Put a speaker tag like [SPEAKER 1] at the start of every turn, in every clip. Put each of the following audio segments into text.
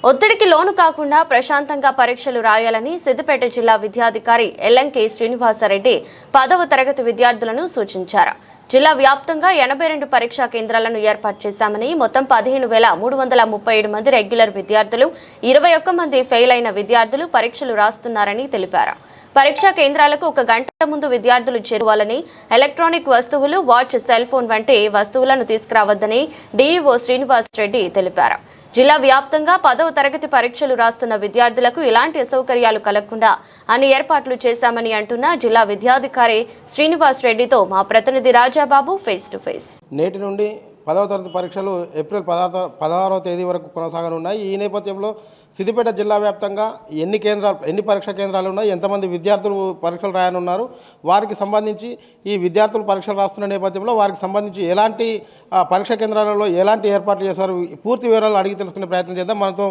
[SPEAKER 1] ఒత్తిడికి లోను కాకుండా ప్రశాంతంగా పరీక్షలు రాయాలని సిద్దిపేట జిల్లా విద్యాధికారి ఎల్లంకే శ్రీనివాసరెడ్డి 10వ తరగతి విద్యార్థులను సూచించారు. జిల్లా వ్యాప్తంగా 82 పరీక్షా కేంద్రాలను ఏర్పాటు చేశామని మొత్తం 15,337 మంది రెగ్యులర్ విద్యార్థులు, 21 మంది ఫెయిల్ అయిన విద్యార్థులు పరీక్షలు రాస్తున్నారని తెలిపారు. పరీక్షా కేంద్రాలకు 1 గంట ముందు విద్యార్థులు చేరువాలని, ఎలక్ట్రానిక్ వస్తువులు, వాచ్, సెల్ ఫోన్ వంటి వస్తువులను తీసుకురావద్దని డీఈఓ శ్రీనివాసరెడ్డి తెలిపారు. జిల్లా వ్యాప్తంగా 10వ తరగతి పరీక్షలు రాస్తున్న విద్యార్థులకు ఇలాంటి అసౌకర్యాలు కలగకుండా అన్ని ఏర్పాట్లు చేశామని అంటున్న జిల్లా విద్యాధికారి శ్రీనివాస్ రెడ్డితో మా ప్రతినిధి రాజాబాబు ఫేస్ టు ఫేస్.
[SPEAKER 2] నేటి నుండి 10వ తరగతి పరీక్షలు ఏప్రిల్ 16వ తేదీ వరకు కొనసాగనున్నాయి. ఈ నేపథ్యంలో సిద్దిపేట జిల్లా వ్యాప్తంగా ఎన్ని పరీక్షా కేంద్రాలు ఉన్నాయి, ఎంతమంది విద్యార్థులు పరీక్షలు రాయనున్నారు, వారికి సంబంధించి ఈ విద్యార్థులు పరీక్షలు రాస్తున్న నేపథ్యంలో వారికి సంబంధించి ఎలాంటి పరీక్షా కేంద్రాలలో ఎలాంటి ఏర్పాట్లు చేశారు, పూర్తి వివరాలు అడిగి తెలుసుకునే ప్రయత్నం చేద్దాం. మనతో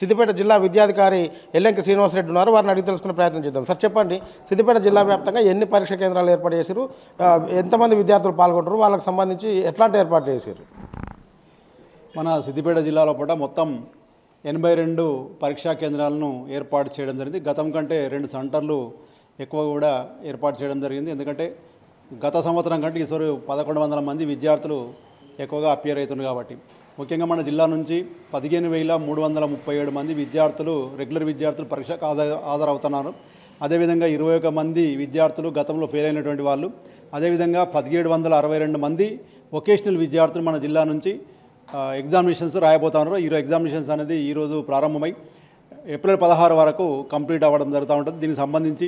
[SPEAKER 2] సిద్దిపేట జిల్లా విద్యాధికారి ఎల్లంకి శ్రీనివాసరెడ్డి ఉన్నారు. వారిని అడిగి తెలుసుకునే ప్రయత్నం చేద్దాం. సార్ చెప్పండి, సిద్దిపేట జిల్లా వ్యాప్తంగా ఎన్ని పరీక్షా కేంద్రాలు ఏర్పాటు చేశారు, ఎంతమంది విద్యార్థులు పాల్గొంటారు, వాళ్ళకి సంబంధించి ఎట్లాంటి ఏర్పాట్లు చేశారు?
[SPEAKER 3] మన సిద్దిపేట జిల్లాలో పూట మొత్తం 82 పరీక్షా కేంద్రాలను ఏర్పాటు చేయడం జరిగింది. గతం కంటే 2 సెంటర్లు ఎక్కువ కూడా ఏర్పాటు చేయడం జరిగింది. ఎందుకంటే గత సంవత్సరం కంటే ఈసారి 1100 మంది విద్యార్థులు ఎక్కువగా అపియర్ అవుతున్నారు కాబట్టి. ముఖ్యంగా మన జిల్లా నుంచి 15,337 మంది విద్యార్థులు, రెగ్యులర్ విద్యార్థులు పరీక్షకు హాజరవుతున్నారు. అదేవిధంగా 21 మంది విద్యార్థులు గతంలో ఫెయిల్ అయినటువంటి వాళ్ళు, అదేవిధంగా 1762 మంది వొకేషనల్ విద్యార్థులు మన జిల్లా నుంచి ఎగ్జామినేషన్స్ రాయబోతున్నారు. ఈ ఎగ్జామినేషన్స్ అనేది ఈరోజు ప్రారంభమై ఏప్రిల్ 16 వరకు కంప్లీట్ అవ్వడం జరుగుతూ ఉంటుంది. దీనికి సంబంధించి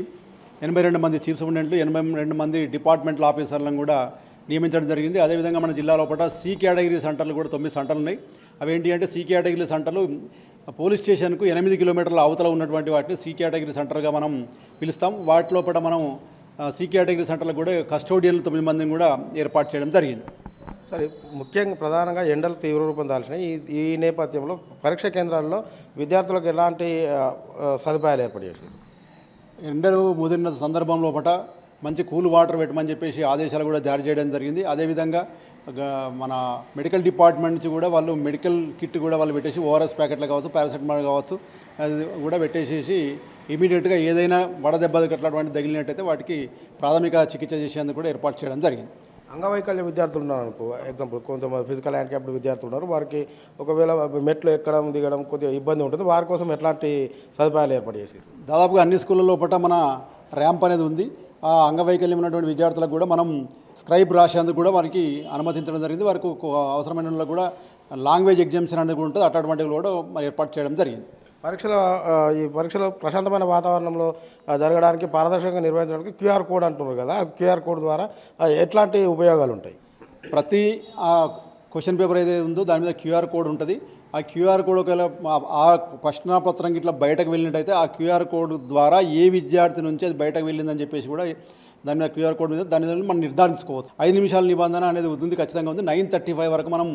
[SPEAKER 3] 82 మంది చీఫ్ సూపరింటెండెంట్లు, 82 మంది డిపార్ట్మెంటల్ ఆఫీసర్లను కూడా నియమించడం జరిగింది. అదేవిధంగా మన జిల్లా లోపల సి కేటగిరీ సెంటర్లు కూడా 9 సెంటర్లు ఉన్నాయి. అవి ఏంటి అంటే సి కేటగిరీ సెంటర్లు పోలీస్ స్టేషన్కు 8 కిలోమీటర్ల అవతల ఉన్నటువంటి వాటిని సి కేటగిరీ సెంటర్గా మనం పిలుస్తాం. వాటి లోపల మనం సి కేటగిరీ సెంటర్లకు కూడా కస్టోడియన్లు 9 మందిని కూడా ఏర్పాటు చేయడం జరిగింది.
[SPEAKER 2] సరే, ముఖ్యంగా ప్రధానంగా ఎండలు తీవ్ర రూపం దాల్చినాయి. ఈ నేపథ్యంలో పరీక్షా కేంద్రాల్లో విద్యార్థులకు ఎలాంటి సదుపాయాలు ఏర్పాటు చేశారు?
[SPEAKER 3] ఎండలు ముదిరిన సందర్భంలో పట మంచి కూల్ వాటర్ పెట్టమని చెప్పేసి ఆదేశాలు కూడా జారీ చేయడం జరిగింది. అదేవిధంగా మన మెడికల్ డిపార్ట్మెంట్ నుంచి కూడా వాళ్ళు మెడికల్ కిట్ కూడా వాళ్ళు పెట్టేసి ఓఆర్ఎస్ ప్యాకెట్లు కావచ్చు, పారాసెటమాల్ కావచ్చు, అది కూడా పెట్టేసేసి ఇమీడియట్గా ఏదైనా వడదెబ్బలు అట్లాంటి తగిలినట్టయితే వాటికి ప్రాథమిక చికిత్స చేసేందుకు కూడా ఏర్పాటు చేయడం జరిగింది.
[SPEAKER 2] అంగవైకల్య విద్యార్థులు ఉన్నారు అనుకో, ఎగ్జాంపుల్ కొంతమంది ఫిజికల్ హ్యాండిక్యాప్డ్ విద్యార్థులు ఉన్నారు, వారికి ఒకవేళ మెట్లు ఎక్కడం దిగడం కొద్దిగా ఇబ్బంది ఉంటుంది, వారి కోసం ఎట్లాంటి సదుపాయాలు ఏర్పాటు చేసి?
[SPEAKER 3] దాదాపుగా అన్ని స్కూళ్ళలో పట్ల మన ర్యాంప్ అనేది ఉంది. ఆ అంగవైకల్యం ఉన్నటువంటి విద్యార్థులకు కూడా మనం స్క్రైబ్ రాసేందుకు కూడా వారికి అనుమతించడం జరిగింది. వారికి అవసరమైన కూడా లాంగ్వేజ్ ఎగ్జామ్షన్ అనేది కూడా ఉంటుంది, అటువంటివి కూడా ఏర్పాటు చేయడం జరిగింది.
[SPEAKER 2] ఈ పరీక్షలో ప్రశాంతమైన వాతావరణంలో జరగడానికి, పారదర్శకంగా నిర్వహించడానికి క్యూఆర్ కోడ్ అంటున్నారు కదా, క్యూఆర్ కోడ్ ద్వారా ఎట్లాంటి ఉపయోగాలు ఉంటాయి?
[SPEAKER 3] ప్రతి క్వశ్చన్ పేపర్ ఏదైతే ఉందో దాని మీద క్యూఆర్ కోడ్ ఉంటుంది. ఆ క్యూఆర్ కోడ్ ఒకవేళ ఆ ప్రశ్నాపత్రం ఇట్లా బయటకు వెళ్ళినట్టయితే ఆ క్యూఆర్ కోడ్ ద్వారా ఏ విద్యార్థి నుంచి అది బయటకు వెళ్ళిందని చెప్పేసి కూడా దాని మీద క్యూఆర్ కోడ్ మీద దాని మీద మనం నిర్ధారించుకోవచ్చు. 5 నిమిషాల నిబంధన అనేది ఉంది, ఖచ్చితంగా ఉంది. 9:35 వరకు మనం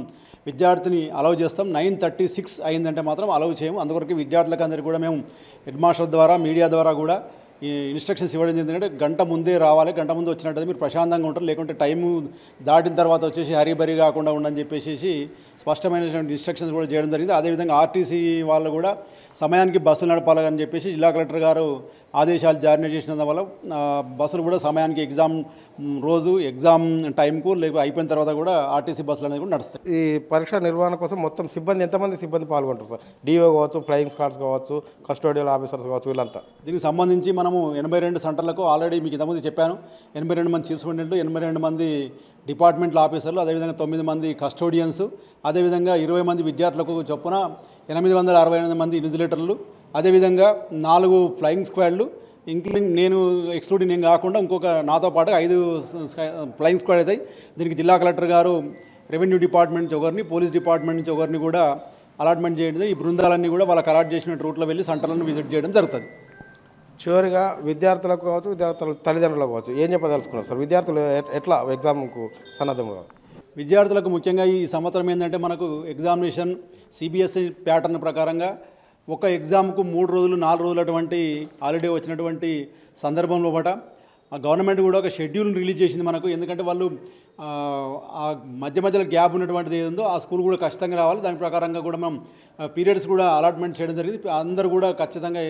[SPEAKER 3] విద్యార్థిని అలౌ చేస్తాం. 9:36 అయిందంటే మాత్రం అలౌ చేయము. అందువరకు విద్యార్థులకు అందరికీ కూడా మేము హెడ్ మాస్టర్ ద్వారా, మీడియా ద్వారా కూడా ఈ ఇన్స్ట్రక్షన్స్ ఇవ్వడం జరిగింది. గంట ముందే రావాలి, గంట ముందు వచ్చినట్టయితే మీరు ప్రశాంతంగా ఉంటారు, లేకుంటే టైము దాటిన తర్వాత వచ్చేసి హరీబరీ కాకుండా ఉండని చెప్పేసి స్పష్టమైనటువంటి ఇన్స్ట్రక్షన్స్ కూడా చేయడం జరిగింది. అదేవిధంగా ఆర్టీసీ వాళ్ళు కూడా సమయానికి బస్సులు నడపాలని చెప్పేసి జిల్లా కలెక్టర్ గారు ఆదేశాలు జారీ చేసిన వల్ల బస్సులు కూడా సమయానికి ఎగ్జామ్ రోజు, ఎగ్జామ్ టైంకు లేకపోతే అయిపోయిన తర్వాత కూడా ఆర్టీసీ బస్సులు అనేది కూడా నడుస్తాయి.
[SPEAKER 2] ఈ పరీక్ష నిర్వహణ కోసం మొత్తం సిబ్బంది ఎంతమంది సిబ్బంది పాల్గొంటారు సార్? డిఓ కావచ్చు, ఫ్లయింగ్ స్క్వాడ్స్ కావచ్చు, కస్టోడియల్ ఆఫీసర్స్ కావచ్చు, వీళ్ళంతా.
[SPEAKER 3] దీనికి సంబంధించి మనము 82 సెంటర్లకు ఆల్రెడీ మీకు ఇంతకుముందు చెప్పాను. 82 మంది చీఫ్ సూపరింటెండెంట్లు, 82 మంది డిపార్ట్మెంటల్ ఆఫీసర్లు, అదేవిధంగా 9 మంది కస్టోడియన్స్, అదేవిధంగా 20 మంది విద్యార్థులకు చొప్పున 868 మంది ఇన్విజిలేటర్లు, అదేవిధంగా 4 ఫ్లయింగ్ స్క్వాడ్లు, ఇంక్లూడింగ్ ఎక్స్క్లూడింగ్ నేను కాకుండా ఇంకొక నాతో పాటు 5 ఫ్లయింగ్ స్క్వాడ్ అవుతాయి. దీనికి జిల్లా కలెక్టర్ గారు రెవెన్యూ డిపార్ట్మెంట్ నుంచి ఒకరిని, పోలీస్ డిపార్ట్మెంట్ నుంచి ఒకరిని కూడా అలాట్మెంట్ చేయడం. ఈ బృందాలన్నీ కూడా వాళ్ళకి అలాట్ చేసిన రూట్లో వెళ్ళి సెంటర్లను విజిట్ చేయడం జరుగుతుంది.
[SPEAKER 2] చివరిగా విద్యార్థులకు కావచ్చు, విద్యార్థుల తల్లిదండ్రులకు కావచ్చు, ఏం చెప్పదలుచుకున్నారు సార్? విద్యార్థులు ఎట్లా ఎగ్జామ్కు సన్నద్ధంగా?
[SPEAKER 3] విద్యార్థులకు ముఖ్యంగా ఈ సంవత్సరం ఏంటంటే మనకు ఎగ్జామినేషన్ సిబిఎస్ఈ ప్యాటర్న్ ప్రకారంగా ఒక ఎగ్జామ్కు 3 రోజులు 4 రోజులు అటువంటి హాలిడే వచ్చినటువంటి సందర్భంలో పట ఆ గవర్నమెంట్ కూడా ఒక షెడ్యూల్ని రిలీజ్ చేసింది మనకు. ఎందుకంటే వాళ్ళు ఆ మధ్యలో గ్యాప్ ఉన్నటువంటిది ఏదో ఆ స్కూల్ కూడా ఖచ్చితంగా రావాలి. దాని ప్రకారంగా కూడా మనం పీరియడ్స్ కూడా అలాట్మెంట్ చేయడం జరిగింది. అందరూ కూడా ఖచ్చితంగా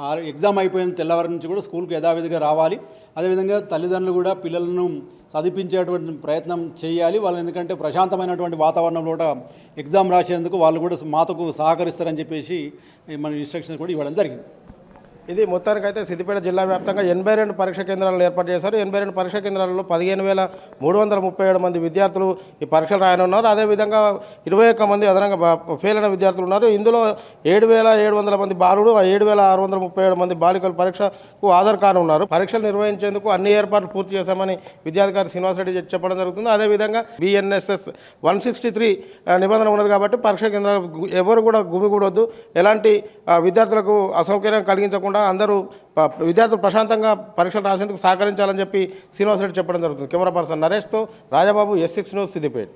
[SPEAKER 3] ఆ ఎగ్జామ్ అయిపోయిన తెల్లవారి నుంచి కూడా స్కూల్కి యథావిధిగా రావాలి. అదేవిధంగా తల్లిదండ్రులు కూడా పిల్లలను చదివించేటువంటి ప్రయత్నం చేయాలి. వాళ్ళు ఎందుకంటే ప్రశాంతమైనటువంటి వాతావరణంలో ఎగ్జామ్ రాసేందుకు వాళ్ళు కూడా మాతకు సహకరిస్తారని చెప్పేసి మన ఇన్స్ట్రక్షన్స్ కూడా ఇవ్వడం జరిగింది.
[SPEAKER 2] ఇది మొత్తానికైతే సిద్దిపేట జిల్లా వ్యాప్తంగా 82 పరీక్ష కేంద్రాలను ఏర్పాటు చేశారు. 82 పరీక్ష కేంద్రాలలో 15,337 మంది విద్యార్థులు ఈ పరీక్షలు రాయనున్నారు. అదేవిధంగా 21 మంది అదనంగా ఫెయిల్ అయిన విద్యార్థులు ఉన్నారు. ఇందులో 7,700 మంది బాలుడు, 7,637 మంది బాలికలు పరీక్షకు హాజరు కానున్నారు. పరీక్షలు నిర్వహించేందుకు అన్ని ఏర్పాట్లు పూర్తి చేశామని విద్యాధికారి శ్రీనివాసరెడ్డి చెప్పడం జరుగుతుంది. అదేవిధంగా BNSS 163 నిబంధన ఉన్నది కాబట్టి పరీక్ష కేంద్రాలు ఎవరు కూడా గుమిగూడొద్దు, ఎలాంటి విద్యార్థులకు అసౌకర్యం కలిగించకుండా అందరూ విద్యార్థులు ప్రశాంతంగా పరీక్షలు రాసేందుకు సహకరించాలని చెప్పి శ్రీనివాసరెడ్డి చెప్పడం జరుగుతుంది. కెమెరా పర్సన్ నరేష్తో రాజాబాబు, S6 న్యూస్, సిద్దిపేట.